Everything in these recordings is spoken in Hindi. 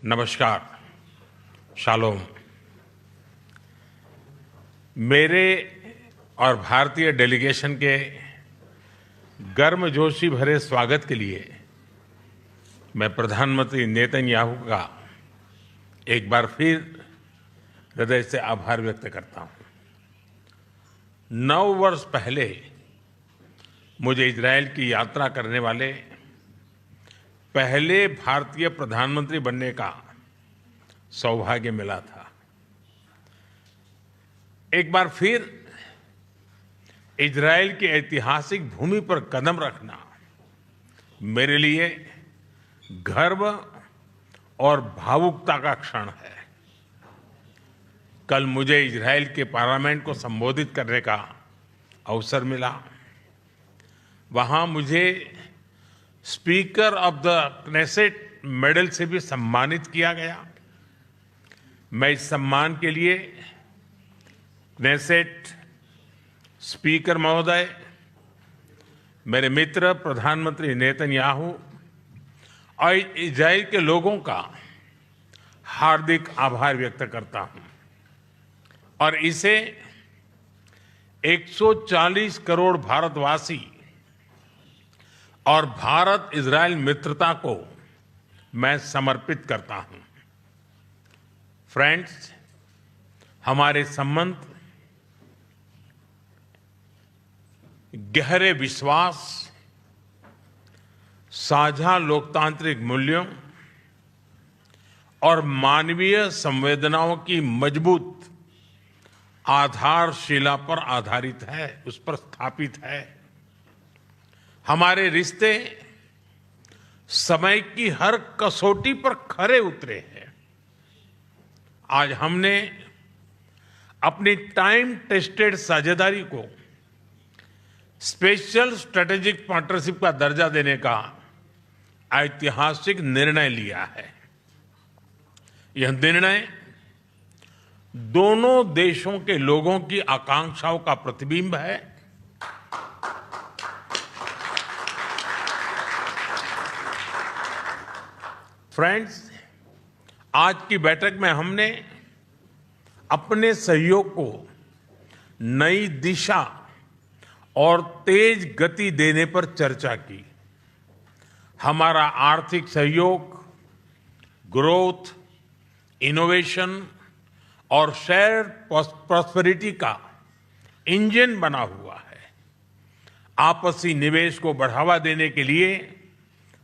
नमस्कार, शालोम। मेरे और भारतीय डेलीगेशन के गर्मजोशी भरे स्वागत के लिए मैं प्रधानमंत्री नेतन्याहू का एक बार फिर हृदय से आभार व्यक्त करता हूं। 9 वर्ष पहले मुझे इजरायल की यात्रा करने वाले पहले भारतीय प्रधानमंत्री बनने का सौभाग्य मिला था। एक बार फिर इजरायल की ऐतिहासिक भूमि पर कदम रखना मेरे लिए गर्व और भावुकता का क्षण है। कल मुझे इजरायल के पार्लियामेंट को संबोधित करने का अवसर मिला। वहां मुझे speaker of the Knesset medal से भी सम्मानित किया गया। मैं इस सम्मान के लिए क्नेसेट स्पीकर महोदय, मेरे मित्र प्रधानमंत्री नेतन्याहू और इजरायल के लोगों का हार्दिक आभार व्यक्त करता हूं और इसे 140 करोड़ भारतवासी और भारत इजरायल मित्रता को मैं समर्पित करता हूं। फ्रेंड्स, हमारे संबंध गहरे विश्वास, साझा लोकतांत्रिक मूल्यों और मानवीय संवेदनाओं की मजबूत आधारशिला पर आधारित है, उस पर स्थापित है। हमारे रिश्ते समय की हर कसौटी पर खरे उतरे हैं। आज हमने अपनी टाइम टेस्टेड साझेदारी को स्पेशल स्ट्रेटेजिक पार्टनरशिप का दर्जा देने का ऐतिहासिक निर्णय लिया है। यह निर्णय दोनों देशों के लोगों की आकांक्षाओं का प्रतिबिंब है। फ्रेंड्स, आज की बैठक में हमने अपने सहयोग को नई दिशा और तेज गति देने पर चर्चा की। हमारा आर्थिक सहयोग ग्रोथ, इनोवेशन और शेयर प्रॉस्पेरिटी का इंजन बना हुआ है। आपसी निवेश को बढ़ावा देने के लिए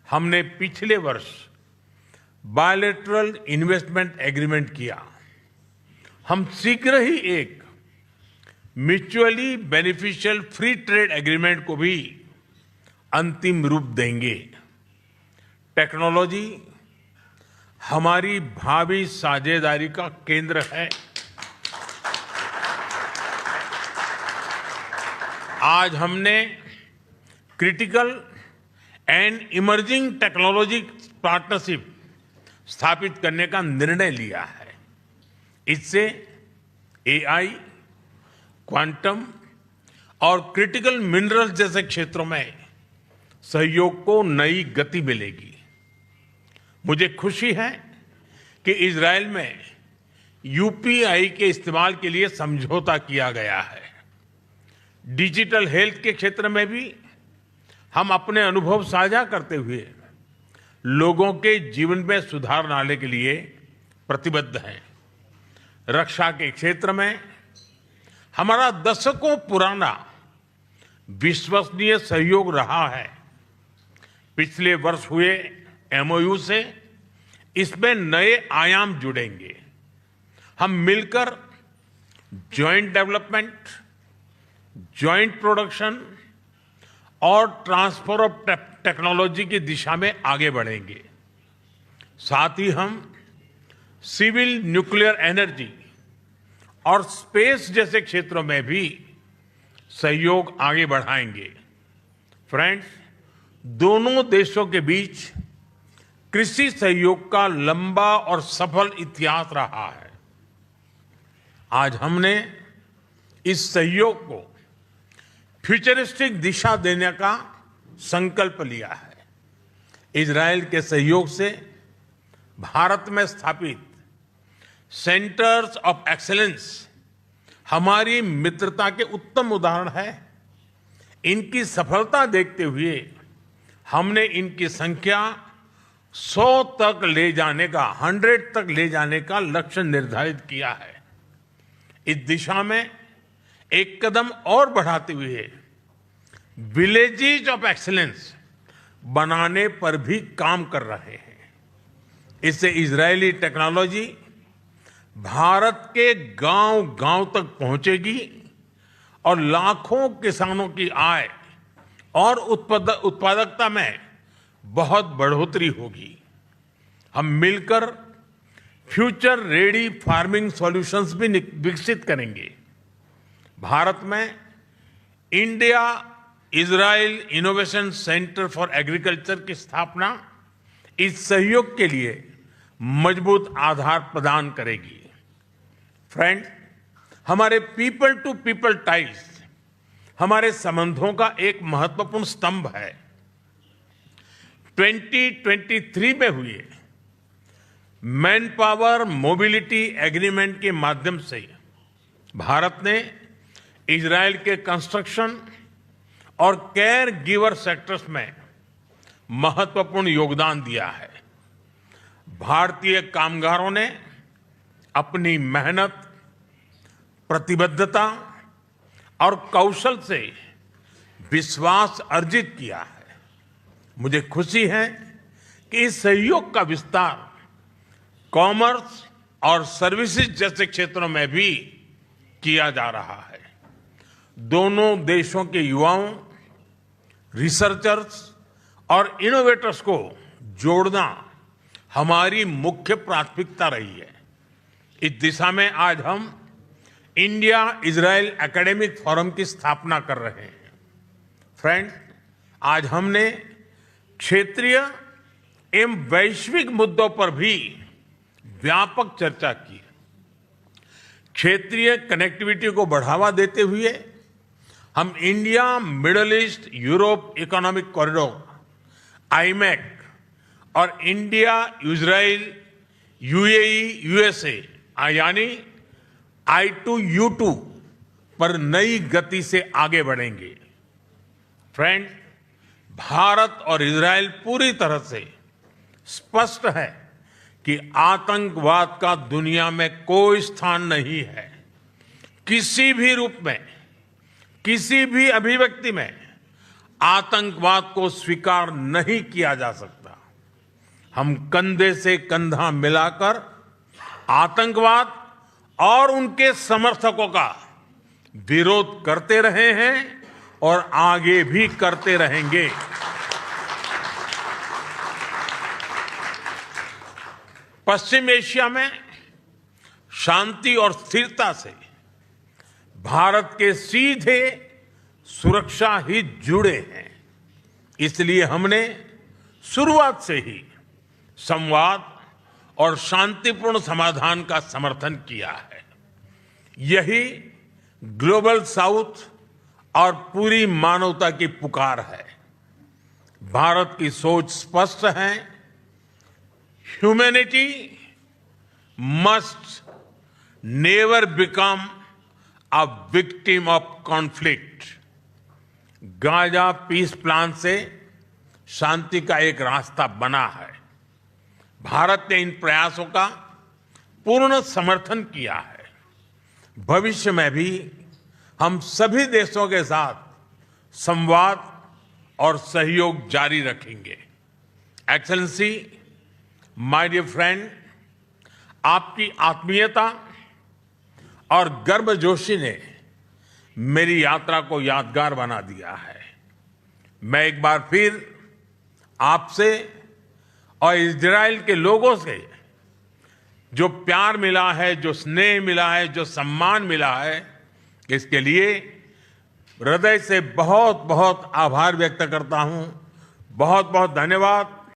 हमने पिछले वर्ष बायलैटरल इन्वेस्टमेंट एग्रीमेंट किया। हम शीघ्र ही एक mutually beneficial free trade agreement को भी अंतिम रूप देंगे। टेक्नोलॉजी हमारी भावी साझेदारी का केंद्र है। आज हमने critical and emerging technology partnership स्थापित करने का निर्णय लिया है। इससे एआई, क्वांटम और क्रिटिकल मिनरल्स जैसे क्षेत्रों में सहयोग को नई गति मिलेगी। मुझे खुशी है कि इजरायल में यूपीआई के इस्तेमाल के लिए समझौता किया गया है। डिजिटल हेल्थ के क्षेत्र में भी हम अपने अनुभव साझा करते हुए लोगों के जीवन में सुधार लाने के लिए प्रतिबद्ध हैं। रक्षा के क्षेत्र में हमारा दशकों पुराना विश्वसनीय सहयोग रहा है। पिछले वर्ष हुए एमओयू से इसमें नए आयाम जुड़ेंगे। हम मिलकर जॉइंट डेवलपमेंट, जॉइंट प्रोडक्शन और ट्रांसफर ऑफ टेक्नोलॉजी की दिशा में आगे बढ़ेंगे। साथ ही हम सिविल न्यूक्लियर एनर्जी और स्पेस जैसे क्षेत्रों में भी सहयोग आगे बढ़ाएंगे। फ्रेंड्स, दोनों देशों के बीच कृषि सहयोग का लंबा और सफल इतिहास रहा है। आज हमने इस सहयोग को फ्यूचरिस्टिक दिशा देने का संकल्प लिया है। इजरायल के सहयोग से भारत में स्थापित सेंटर्स ऑफ एक्सीलेंस हमारी मित्रता के उत्तम उदाहरण है। इनकी सफलता देखते हुए हमने इनकी संख्या 100 तक ले जाने का 100 तक ले जाने का लक्ष्य निर्धारित किया है। इस दिशा में एक कदम और बढ़ाते हुए विलेजेस ऑफ एक्सीलेंस बनाने पर भी काम कर रहे हैं। इससे इजरायली टेक्नोलॉजी भारत के गांव-गांव तक पहुंचेगी और लाखों किसानों की आय और उत्पादकता में बहुत बढ़ोतरी होगी। हम मिलकर फ्यूचर रेडी फार्मिंग सॉल्यूशंस भी विकसित करेंगे। भारत में India Israel innovation centre for agriculture की स्थापना इस सहयोग के लिए मजबूत आधार प्रदान करेगी। फ्रेंड्स, हमारे पीपल टू पीपल टाइज हमारे संबंधों का एक महत्वपूर्ण स्तंभ है। 2023 में हुए मैन पावर मोबिलिटी एग्रीमेंट के माध्यम से भारत ने इजराइल के कंस्ट्रक्शन और केयर गिवर सेक्टर्स में महत्वपूर्ण योगदान दिया है। भारतीय कामगारों ने अपनी मेहनत, प्रतिबद्धता और कौशल से विश्वास अर्जित किया है। मुझे खुशी है कि इस सहयोग का विस्तार कॉमर्स और सर्विसेज जैसे क्षेत्रों में भी किया जा रहा है। दोनों देशों के युवाओं, रिसर्चर्स और इनोवेटर्स को जोड़ना हमारी मुख्य प्राथमिकता रही है। इस दिशा में आज हम इंडिया इजराइल एकेडमिक फोरम की स्थापना कर रहे हैं। फ्रेंड्स, आज हमने क्षेत्रीय एवं वैश्विक मुद्दों पर भी व्यापक चर्चा की। क्षेत्रीय कनेक्टिविटी को बढ़ावा देते हुए हम India middle east Europe economic corridor iMac और इंडिया इजराइल यूएई यूएसए यानी I2U2 पर नई गति से आगे बढ़ेंगे। फ्रेंड, भारत और इजराइल पूरी तरह से स्पष्ट है कि आतंकवाद का दुनिया में कोई स्थान नहीं है। किसी भी रूप में, किसी भी अभिव्यक्ति में आतंकवाद को स्वीकार नहीं किया जा सकता। हम कंधे से कंधा मिलाकर आतंकवाद और उनके समर्थकों का विरोध करते रहे हैं और आगे भी करते रहेंगे। पश्चिम एशिया में शांति और स्थिरता से भारत के सीधे सुरक्षा ही जुड़े हैं। इसलिए हमने शुरुआत से ही संवाद और शांतिपूर्ण समाधान का समर्थन किया है। यही ग्लोबल साउथ और पूरी मानवता की पुकार है। भारत की सोच स्पष्ट है। Humanity must never become a victim of conflict. Gaza peace plan से शांति का एक रास्ता बना है। भारत ने इन प्रयासों का पूर्ण समर्थन किया है। भविष्य में भी हम सभी देशों के साथ संवाद और सहयोग जारी रखेंगे। एक्सेलेंसी, माय डियर फ्रेंड, आपकी आत्मीयता और गर्मजोशी ने मेरी यात्रा को यादगार बना दिया है। मैं एक बार फिर आपसे और इजराइल के लोगों से जो प्यार मिला है, जो स्नेह मिला है, जो सम्मान मिला है, इसके लिए हृदय से बहुत बहुत आभार व्यक्त करता हूं। बहुत बहुत धन्यवाद।